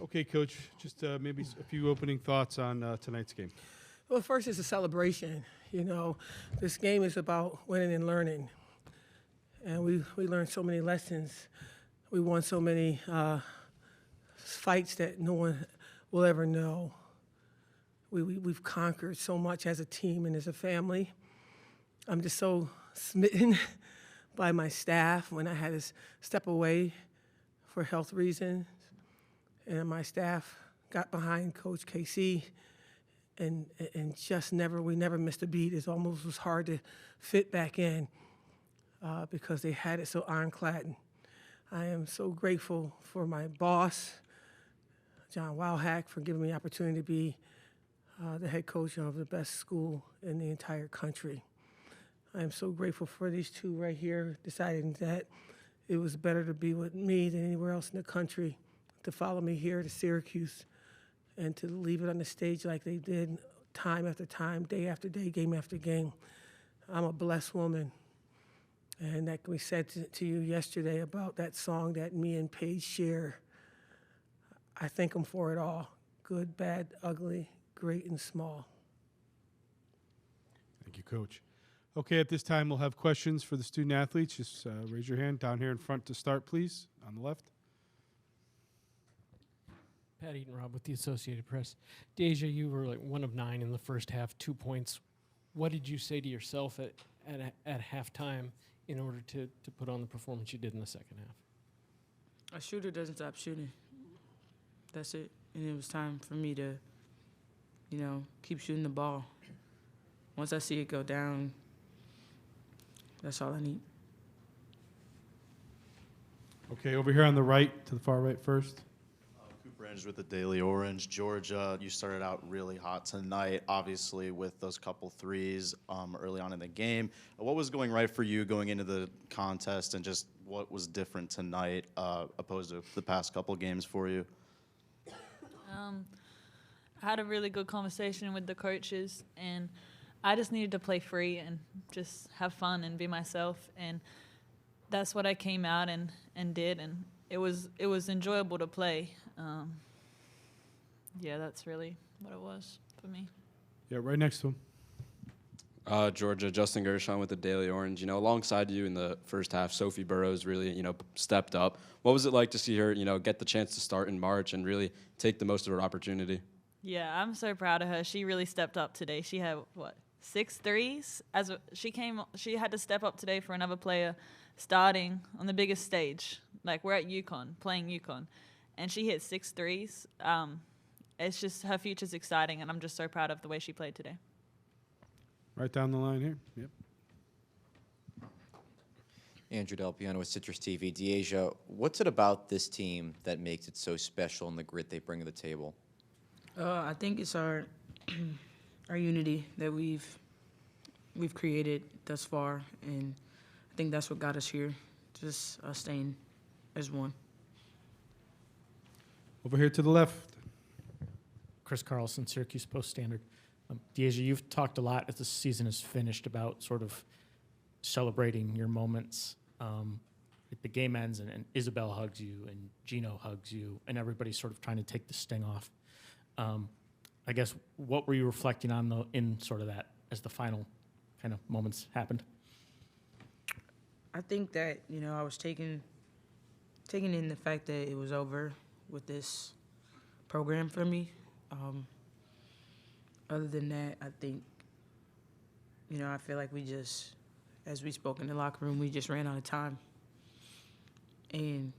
Okay, Coach, just maybe a few opening thoughts on tonight's game. Well, first, it's a celebration. You know, this game is about winning and learning. And we learned so many lessons. We won so many fights that no one will ever know. We've conquered so much as a team and as a family. I'm just so smitten by my staff when I had to step away for health reasons. And my staff got behind Coach KC and just we never missed a beat. It almost was hard to fit back in because they had it so ironclad. I am so grateful for my boss, John Wildhack, for giving me the opportunity to be the head coach of the best school in the entire country. I am so grateful for these two right here deciding that it was better to be with me than anywhere else in the country, to follow me here to Syracuse and to leave it on the stage like they did time after time, day after day, game after game. I'm a blessed woman. And that we said to you yesterday about that song that me and Paige share, I thank them for it all. Good, bad, ugly, great, and small. Thank you, Coach. Okay, at this time, we'll have questions for the student athletes. Just raise your hand down here in front to start, please, on the left. Pat Eaton-Robb with the Associated Press. Dyaisha, you were like 1 of 9 in the first half, 2 points. What did you say to yourself at halftime in order to put on the performance you did in the second half? A shooter doesn't stop shooting. That's it. And it was time for me to, keep shooting the ball. Once I see it go down, that's all I need. Okay, over here on the right, to the far right first. Cooper Andrews with the Daily Orange. Georgia, you started out really hot tonight, obviously with those couple threes early on in the game. What was going right for you going into the contest, and just what was different tonight opposed to the past couple games for you? I had a really good conversation with the coaches, and I just needed to play free and just have fun and be myself, and that's what I came out and did, and it was enjoyable to play. Yeah, that's really what it was for me. Yeah, right next to him. Georgia, Justin Gershon with the Daily Orange. Alongside you in the first half, Sophie Burrows really, stepped up. What was it like to see her, get the chance to start in March and really take the most of her opportunity? Yeah, I'm so proud of her. She really stepped up today. She had, 6 threes? She had to step up today for another player starting on the biggest stage. Like, we're at UConn, playing UConn, and she hit 6 threes. It's just, her future's exciting, and I'm just so proud of the way she played today. Right down the line here. Yep. Andrew Del Piano with Citrus TV. Dyaisha, what's it about this team that makes it so special and the grit they bring to the table? I think it's our unity that we've created thus far, and I think that's what got us here, just us staying as one. Over here to the left. Chris Carlson, Syracuse Post-Standard. Dyaisha, you've talked a lot as the season is finished about sort of celebrating your moments. The game ends and Isabel hugs you and Gino hugs you, and everybody's sort of trying to take the sting off. I guess, what were you reflecting on in sort of that as the final kind of moments happened? I think that, I was taking in the fact that it was over with this program for me. Other than that, I think, I feel like we just, as we spoke in the locker room, we just ran out of time. And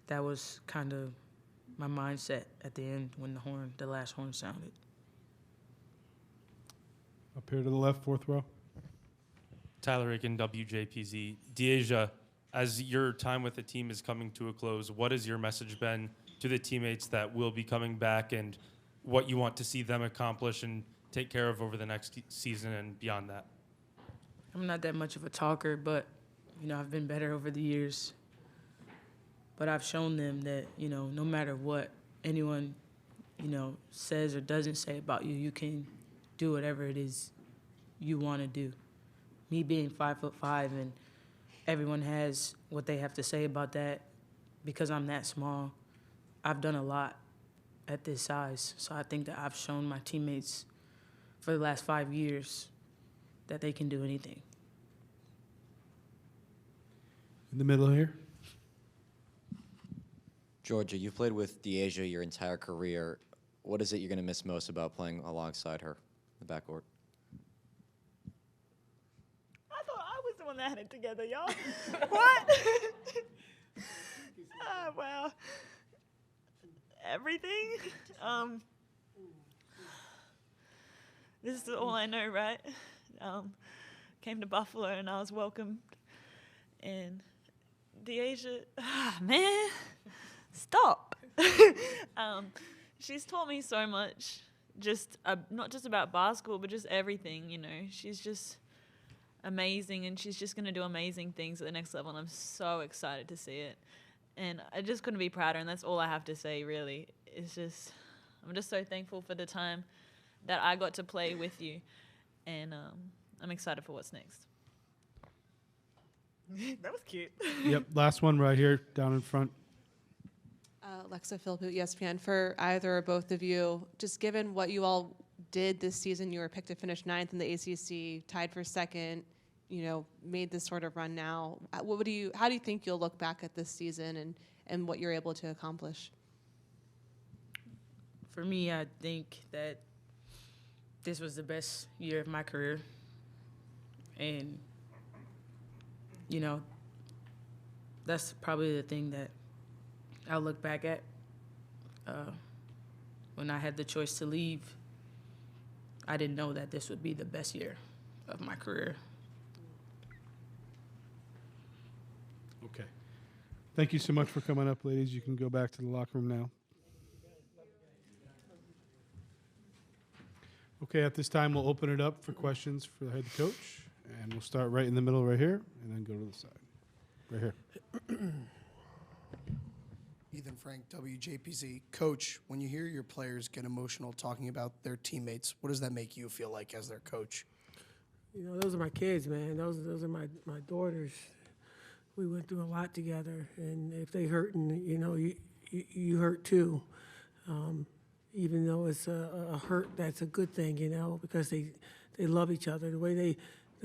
that was kind of my mindset at the end when the last horn sounded. Up here to the left, fourth row. Tyler Aiken, WJPZ. Dyaisha, as your time with the team is coming to a close, what has your message been to the teammates that will be coming back, and what you want to see them accomplish and take care of over the next season and beyond that? I'm not that much of a talker, but, I've been better over the years. But I've shown them that, no matter what anyone, says or doesn't say about you, you can do whatever it is you want to do. Me being 5'5" and everyone has what they have to say about that, because I'm that small, I've done a lot at this size. So I think that I've shown my teammates for the last 5 years that they can do anything. In the middle here. Georgia, you've played with Dyaisha your entire career. What is it you're going to miss most about playing alongside her in the backcourt? I thought I was the one that had it together, y'all. What? Well, everything. This is all I know, right? Came to Buffalo and I was welcomed. And Dyaisha, man, stop. She's taught me so much, just not just about basketball, but just everything, you know. She's just amazing, and she's just going to do amazing things at the next level, and I'm so excited to see it. And I just couldn't be prouder, and that's all I have to say, really. It's just, I'm just so thankful for the time that I got to play with you, and I'm excited for what's next. That was cute. Yep, last one right here, down in front. Alexa Philippou, ESPN. For either or both of you, just given what you all did this season, you were picked to finish 9th in the ACC, tied for 2nd, you know, made this sort of run now. How do you think you'll look back at this season and what you're able to accomplish? For me, I think that this was the best year of my career. And, you know, that's probably the thing that I'll look back at. When I had the choice to leave, I didn't know that this would be the best year of my career. Okay. Thank you so much for coming up, ladies. You can go back to the locker room now. Okay, at this time, we'll open it up for questions for the head coach. And we'll start right in the middle right here and then go to the side. Right here. Ethan Frank, WJPZ. Coach, when you hear your players get emotional talking about their teammates, what does that make you feel like as their coach? You know, those are my kids, man. Those are my daughters. We went through a lot together, and if they hurt, and you know, you hurt too. Even though it's a hurt, that's a good thing, you know, because they love each other. The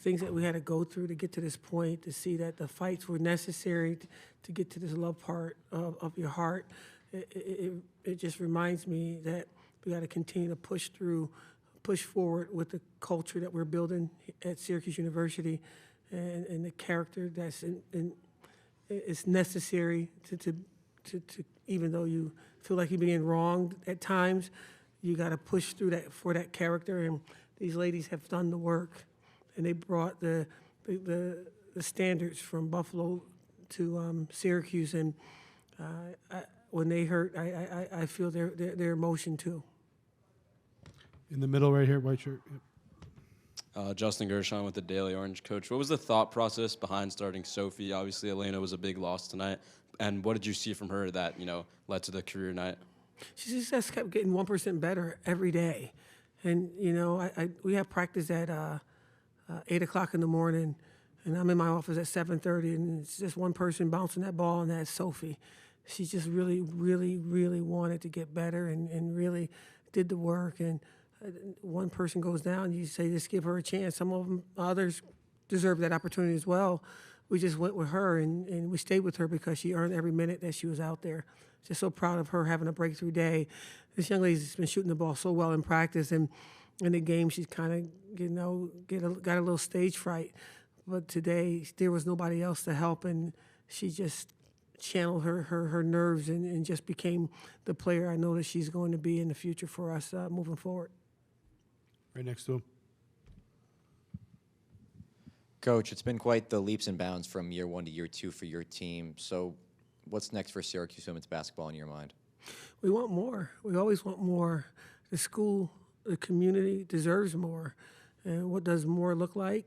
things that we had to go through to get to this point, to see that the fights were necessary to get to this love part of your heart, it just reminds me that we got to continue to push forward with the culture that we're building at Syracuse University, and the character that's it's necessary to even though you feel like you're being wronged at times, you got to push through that for that character. And these ladies have done the work, and they brought the standards from Buffalo to Syracuse. And when they hurt, I feel their emotion too. In the middle right here, white shirt. Yep. Justin Gershon with the Daily Orange. Coach, what was the thought process behind starting Sophie? Obviously, Elena was a big loss tonight. And what did you see from her that, you know, led to the career night? She just kept getting 1% better every day. And, you know, we have practice at 8 o'clock in the morning, and I'm in my office at 7:30, and it's just one person bouncing that ball, and that's Sophie. She just really, really, really wanted to get better and really did the work. And one person goes down, you say, just give her a chance. Some of them, others deserve that opportunity as well. We just went with her, and we stayed with her because she earned every minute that she was out there. Just so proud of her having a breakthrough day. This young lady's been shooting the ball so well in practice, and in the game she's kind of, you know, got a little stage fright. But today there was nobody else to help, and she just channeled her nerves and just became the player I know that she's going to be in the future for us moving forward. Right next to him. Coach, it's been quite the leaps and bounds from year 1 to year 2 for your team. So what's next for Syracuse women's basketball in your mind? We want more. We always want more. The school, the community deserves more. And what does more look like?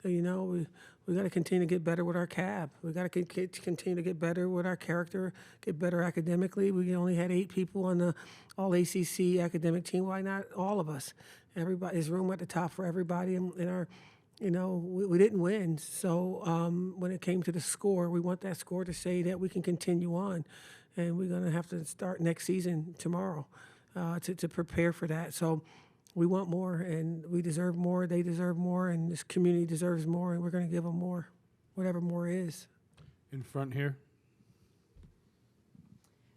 You know, we got to continue to get better with our cab. We got to continue to get better with our character, get better academically. We only had 8 people on the all-ACC academic team. Why not all of us? Everybody, there's room at the top for everybody in our. You know, we didn't win, so when it came to the score, we want that score to say that we can continue on. and we're going to have to start next season tomorrow to prepare for that. So we want more, and we deserve more. They deserve more, and this community deserves more, and we're going to give them more, whatever more is. In front here.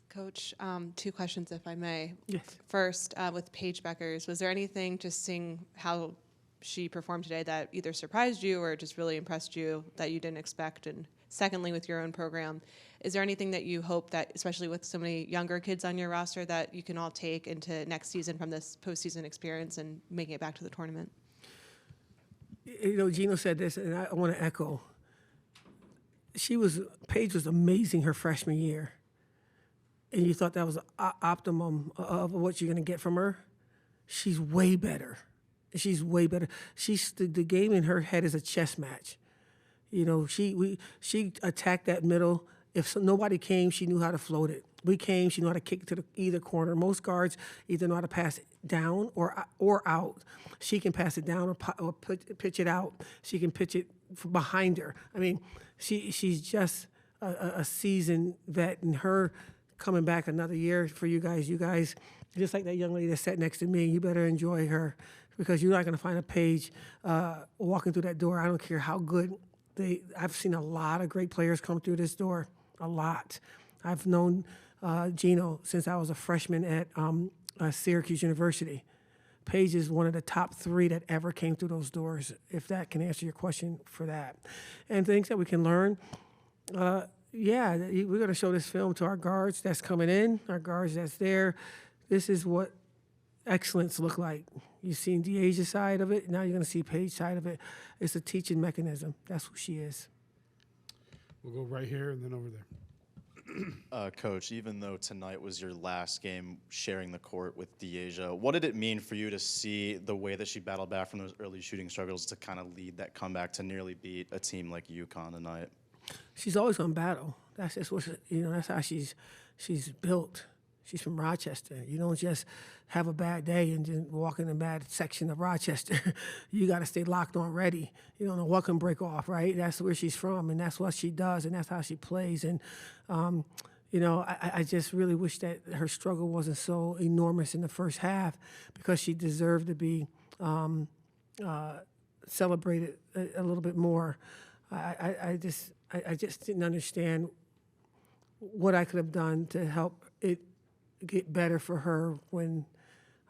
Coach, 2 questions, if I may. Yes. First, with Paige Beckers, was there anything, just seeing how she performed today, that either surprised you or just really impressed you that you didn't expect? And secondly, with your own program, is there anything that you hope that, especially with so many younger kids on your roster, that you can all take into next season from this postseason experience and making it back to the tournament? You know, Gino said this, and I want to echo. Paige was amazing her freshman year. And you thought that was the optimum of what you're going to get from her. She's way better. She's way better. The game in her head is a chess match. You know, she attacked that middle. If nobody came, she knew how to float it. We came, she knew how to kick it to either corner. Most guards either know how to pass it down or out. She can pass it down or pitch it out. She can pitch it behind her. I mean, she's just a seasoned vet, and her coming back another year for you guys, just like that young lady that sat next to me, you better enjoy her, because you're not going to find a Paige walking through that door. I don't care how good I've seen a lot of great players come through this door, a lot. I've known Gino since I was a freshman at Syracuse University. Paige is one of the top 3 that ever came through those doors, if that can answer your question for that. And things that we can learn, yeah, we're going to show this film to our guards that's coming in, our guards that's there. This is what excellence look like. You've seen Dyaisha's side of it. Now you're going to see Paige's side of it. It's a teaching mechanism. That's who she is. We'll go right here and then over there. Coach, even though tonight was your last game sharing the court with Dyaisha, what did it mean for you to see the way that she battled back from those early shooting struggles to kind of lead that comeback to nearly beat a team like UConn tonight? She's always going to battle. That's just what, that's how she's built. She's from Rochester. You don't just have a bad day and just walk in a bad section of Rochester. You got to stay locked on ready. You don't know what can break off, right? That's where she's from, and that's what she does, and that's how she plays. And, I just really wish that her struggle wasn't so enormous in the first half, because she deserved to be celebrated a little bit more. I just didn't understand what I could have done to help it get better for her when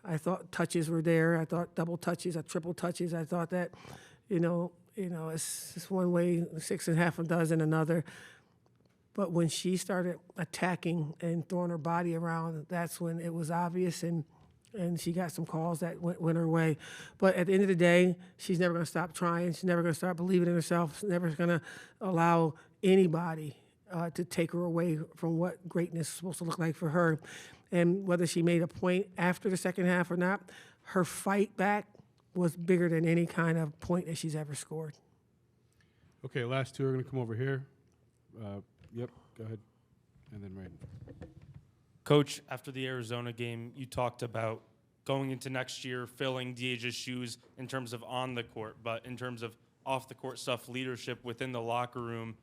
I thought touches were there. I thought double touches, triple touches. I thought that, it's just one way, 6 and half a dozen another. But when she started attacking and throwing her body around, that's when it was obvious, and she got some calls that went her way. But at the end of the day, she's never going to stop trying. She's never going to stop believing in herself. She's never going to allow anybody to take her away from what greatness is supposed to look like for her. And whether she made a point after the second half or not, her fight back was bigger than any kind of point that she's ever scored. Okay, last 2 are going to come over here. Yep, go ahead. And then right. Coach, after the Arizona game, you talked about going into next year, filling Dyaisha's shoes in terms of on the court, but in terms of off the court stuff, leadership within the locker room.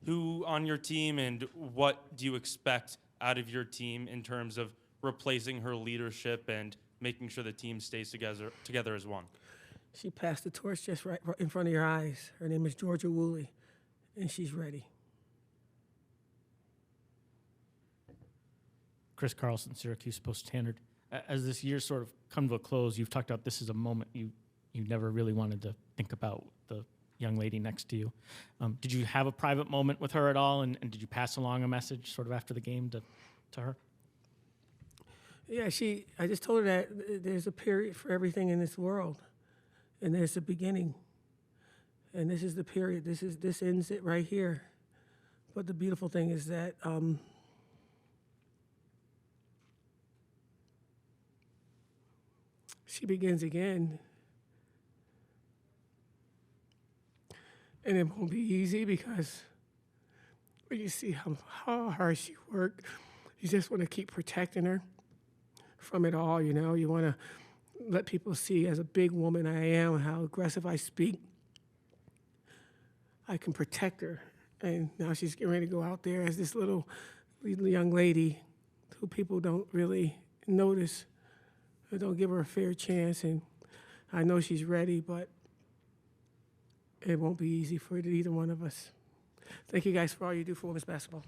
Who on your team, and what do you expect out of your team in terms of replacing her leadership and making sure the team stays together as one? She passed the torch just right in front of your eyes. Her name is Georgia Woolley, and she's ready. Chris Carlson, Syracuse Post-Standard. As this year sort of come to a close, you've talked about this is a moment you never really wanted to think about, the young lady next to you. Did you have a private moment with her at all, and did you pass along a message sort of after the game to her? Yeah, I just told her that there's a period for everything in this world, and there's a beginning, and this is the period. This ends it right here. But the beautiful thing is that she begins again. And it won't be easy, because when you see how hard she worked, you just want to keep protecting her from it all, You want to let people see, as a big woman I am, how aggressive I speak. I can protect her. And now she's getting ready to go out there as this little young lady who people don't really notice or don't give her a fair chance. And I know she's ready, but it won't be easy for either one of us. Thank you guys for all you do for women's basketball.